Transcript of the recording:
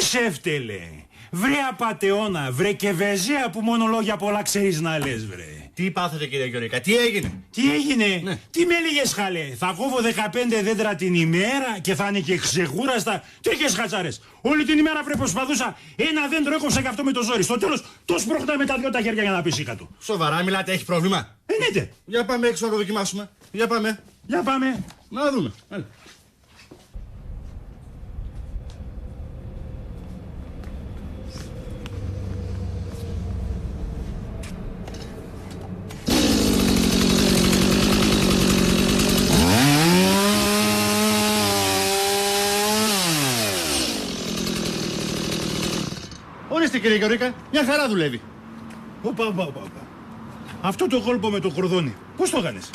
Εσέφτελε. Βρε απατεώνα, βρε και βεζέα που μόνο λόγια πολλά ξέρεις να λες, βρε. Τι πάθετε, κύριε Γιώργα, τι έγινε? Τι έγινε, ναι. Τι με έλεγες, χαλέ? Θα κόβω 15 δέντρα την ημέρα και θα είναι και ξεχούραστα. Τέτοιες χατσάρες. Όλη την ημέρα βρε προσπαθούσα. Ένα δέντρο έκοψα και αυτό με το ζόρι. Στο τέλος το σπρώχτα με τα δυο τα χέρια για να πέσει κάτω. Σοβαρά μιλάτε, έχει πρόβλημα? Εννοείται. Για πάμε έξω να το δοκιμάσουμε. Για πάμε. Για πάμε. Να δούμε. Έλα. Ορίστε, κύριε Γιώργα, μια χαρά δουλεύει. Οπα. Αυτό το κόλπο με το κορδόνι, πώς το κάνεις?